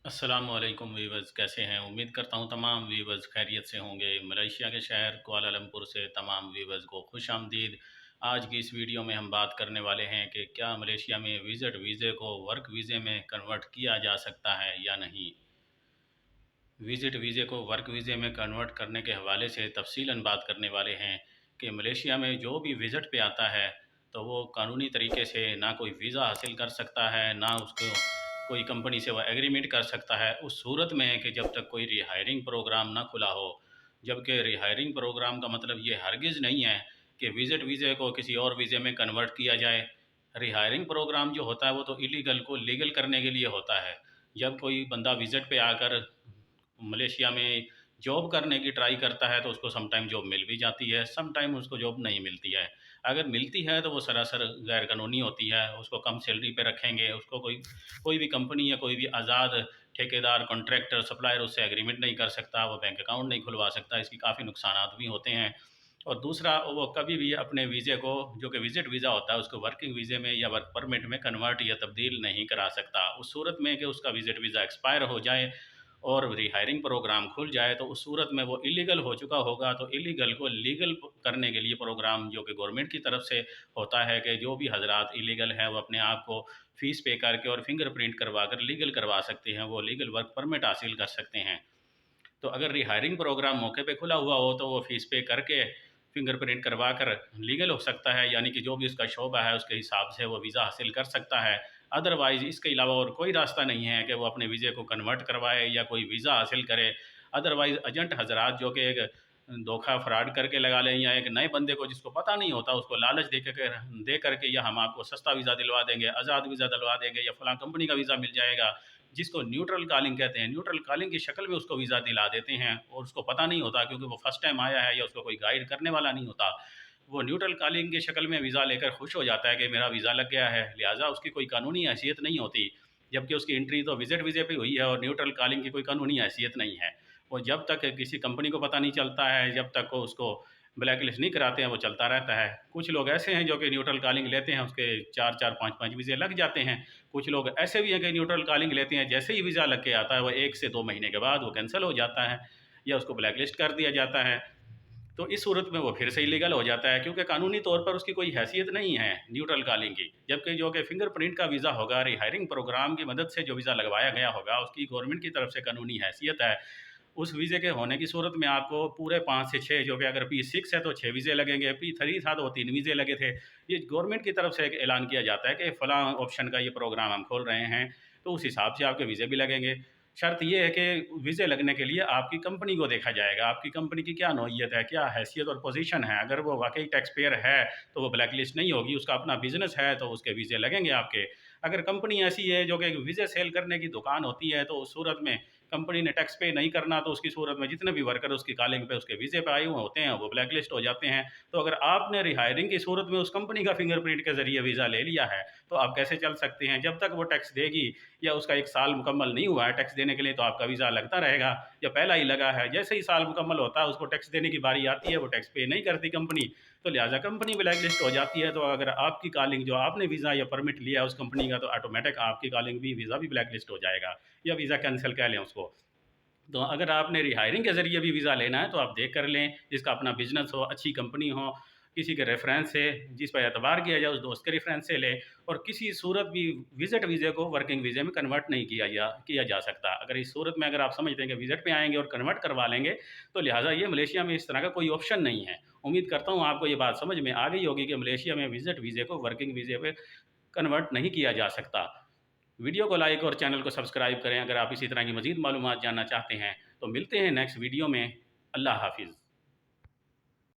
अस्सलाम वालेकुम वीवर्स, कैसे हैं? उम्मीद करता हूँ तमाम वीवर्स खैरियत से होंगे। मलेशिया के शहर कुआलालंपुर से तमाम वीवर्स को खुश आमदीद। आज की इस वीडियो में हम बात करने वाले हैं कि क्या मलेशिया में विज़िट वीज़े को वर्क वीज़े में कन्वर्ट किया जा सकता है या नहीं। विज़िट वीज़े को वर्क वीज़े में कन्वर्ट करने के हवाले से तफ़सीलन बात करने वाले हैं कि मलेशिया में जो भी विज़िट पे आता है तो वो कानूनी तरीके से ना कोई वीज़ा हासिल कर सकता है, ना उसको कोई कंपनी से वो एग्रीमेंट कर सकता है उस सूरत में कि जब तक कोई रिहायरिंग प्रोग्राम ना खुला हो। जबकि रिहायरिंग प्रोग्राम का मतलब ये हरगिज़ नहीं है कि विज़िट वीज़े को किसी और वीज़े में कन्वर्ट किया जाए। रिहायरिंग प्रोग्राम जो होता है वो तो इलीगल को लीगल करने के लिए होता है। जब कोई बंदा विज़िट पे आकर मलेशिया में जॉब करने की ट्राई करता है तो उसको सम टाइम जॉब मिल भी जाती है, सम टाइम उसको जॉब नहीं मिलती है। अगर मिलती है तो वो सरासर गैर कानूनी होती है, उसको कम सैलरी पे रखेंगे, उसको कोई कोई भी कंपनी या कोई भी आज़ाद ठेकेदार, कॉन्ट्रैक्टर, सप्लायर उससे एग्रीमेंट नहीं कर सकता, वो बैंक अकाउंट नहीं खुलवा सकता, इसकी काफ़ी नुकसानात भी होते हैं। और दूसरा, वो कभी भी अपने वीज़े को, जो कि विज़िट वीज़ा होता है, उसको वर्किंग वीज़े में या वर्क परमिट में कन्वर्ट या तब्दील नहीं करा सकता। उस सूरत में कि उसका विज़िट वीज़ा एक्सपायर हो जाए और रिहायरिंग प्रोग्राम खुल जाए तो उस सूरत में वो इलीगल हो चुका होगा। तो इलीगल को लीगल करने के लिए प्रोग्राम जो कि गवर्नमेंट की तरफ से होता है कि जो भी हजरात इलीगल हैं वो अपने आप को फ़ीस पे करके और फिंगरप्रिंट करवा कर लीगल करवा सकते हैं, वो लीगल वर्क परमिट हासिल कर सकते हैं। तो अगर रिहायरिंग प्रोग्राम मौके पे खुला हुआ हो तो वो फ़ीस पे करके फिंगरप्रिंट करवा कर लीगल हो सकता है, यानी कि जो भी उसका शोबा है उसके हिसाब से वो वीज़ा हासिल कर सकता है। अदरवाइज़ इसके अलावा और कोई रास्ता नहीं है कि वो अपने वीज़े को कन्वर्ट करवाए या कोई वीज़ा हासिल करे। अदरवाइज़ एजेंट हज़रात जो कि एक धोखा फ्रॉड करके लगा लें या एक नए बंदे को जिसको पता नहीं होता उसको लालच दे करके या हम आपको सस्ता वीज़ा दिलवा देंगे, आज़ाद वीज़ा दिलवा देंगे या फ़लाँ कंपनी का वीज़ा मिल जाएगा, जिसको न्यूट्रल कॉलिंग कहते हैं। न्यूट्रल कॉलिंग की शक्ल में उसको वीज़ा दिला देते हैं और उसको पता नहीं होता, क्योंकि वो फर्स्ट टाइम आया है या उसको कोई गाइड करने वाला नहीं होता। वो न्यूट्रल कॉलिंग की शक्ल में वीज़ा लेकर खुश हो जाता है कि मेरा वीज़ा लग गया है, लिहाजा उसकी कोई कानूनी हैसियत नहीं होती। जबकि उसकी एंट्री तो विज़िट वीज़े पे हुई है और न्यूट्रल कॉलिंग की कोई कानूनी हैसियत नहीं है। और जब तक किसी कंपनी को पता नहीं चलता है, जब तक वो उसको ब्लैक लिस्ट नहीं कराते हैं, वो चलता रहता है। कुछ लोग ऐसे हैं जो कि न्यूट्रल कॉलिंग लेते हैं, उसके 4-4 5-5 वीज़े लग जाते हैं। कुछ लोग ऐसे भी हैं कि न्यूट्रल कॉलिंग लेते हैं, जैसे ही वीज़ा लग के आता है वो 1 से 2 महीने के बाद वो कैंसल हो जाता है या उसको ब्लैक लिस्ट कर दिया जाता है। तो इस सूरत में वो फिर से इलीगल हो जाता है, क्योंकि कानूनी तौर पर उसकी कोई हैसियत नहीं है न्यूट्रल कॉलिंग की। जबकि जो कि फिंगरप्रिंट का वीज़ा होगा, रिहायरिंग प्रोग्राम की मदद से जो वीज़ा लगवाया गया होगा, उसकी गवर्नमेंट की तरफ से कानूनी हैसियत है। उस वीज़े के होने की सूरत में आपको पूरे 5 से 6, जो कि अगर P6 है तो 6 वीज़े लगेंगे, P3 था तो 3 वीज़े लगे थे। ये गवर्नमेंट की तरफ से एक ऐलान किया जाता है कि फ़लाँ ऑप्शन का ये प्रोग्राम हम खोल रहे हैं, तो उस हिसाब से आपके वीज़े भी लगेंगे। शर्त ये है कि वीज़े लगने के लिए आपकी कंपनी को देखा जाएगा, आपकी कंपनी की क्या नौइयत है, क्या हैसियत और पोज़ीशन है। अगर वो वाक़ई टैक्स पेयर है, तो वो ब्लैक लिस्ट नहीं होगी, उसका अपना बिज़नेस है, तो उसके वीज़े लगेंगे आपके। अगर कंपनी ऐसी है जो कि वीज़े सेल करने की दुकान होती है, तो उस सूरत में कंपनी ने टैक्स पे नहीं करना, तो उसकी सूरत में जितने भी वर्कर उसकी कॉलिंग पे उसके वीज़े पे आए हुए होते हैं, वो ब्लैक लिस्ट हो जाते हैं। तो अगर आपने रिहायरिंग की सूरत में उस कंपनी का फिंगरप्रिंट के ज़रिए वीज़ा ले लिया है, तो आप कैसे चल सकते हैं? जब तक वो टैक्स देगी या उसका 1 साल मुकम्मल नहीं हुआ है टैक्स देने के लिए, तो आपका वीज़ा लगता रहेगा या पहला ही लगा है। जैसे ही साल मुकम्मल होता है, उसको टैक्स देने की बारी आती है, वो टैक्स पे नहीं करती कंपनी, तो लिहाज़ा कंपनी ब्लैक लिस्ट हो जाती है। तो अगर आपकी कॉलिंग, जो आपने वीज़ा या परमिट लिया है उस कंपनी का, तो ऑटोमेटिक आपकी कॉलिंग भी, वीज़ा भी ब्लैक लिस्ट हो जाएगा या वीज़ा कैंसल कह लें उसको। तो अगर आपने रिहायरिंग के ज़रिए भी वीज़ा लेना है तो आप देख कर लें, जिसका अपना बिज़नेस हो, अच्छी कंपनी हो, किसी के रेफ़रेंस से, जिस पर एतबार किया जाए उस दोस्त के रेफ़रेंस से लें। और किसी सूरत भी विज़िट वीज़े को वर्किंग वीज़े में कन्वर्ट नहीं किया जा सकता। अगर इस सूरत में अगर आप समझते हैं कि विज़िट पे आएँगे और कन्वर्ट करवा लेंगे, तो लिहाज़ा ये मलेशिया में इस तरह का कोई ऑप्शन नहीं है। उम्मीद करता हूँ आपको ये बात समझ में आ गई होगी कि मलेशिया में विज़िट वीज़े को वर्किंग वीज़े पे कन्वर्ट नहीं किया जा सकता। वीडियो को लाइक और चैनल को सब्सक्राइब करें अगर आप इसी तरह की मज़ीद मालूमात जानना चाहते हैं। तो मिलते हैं नेक्स्ट वीडियो में। अल्लाह हाफ़िज़।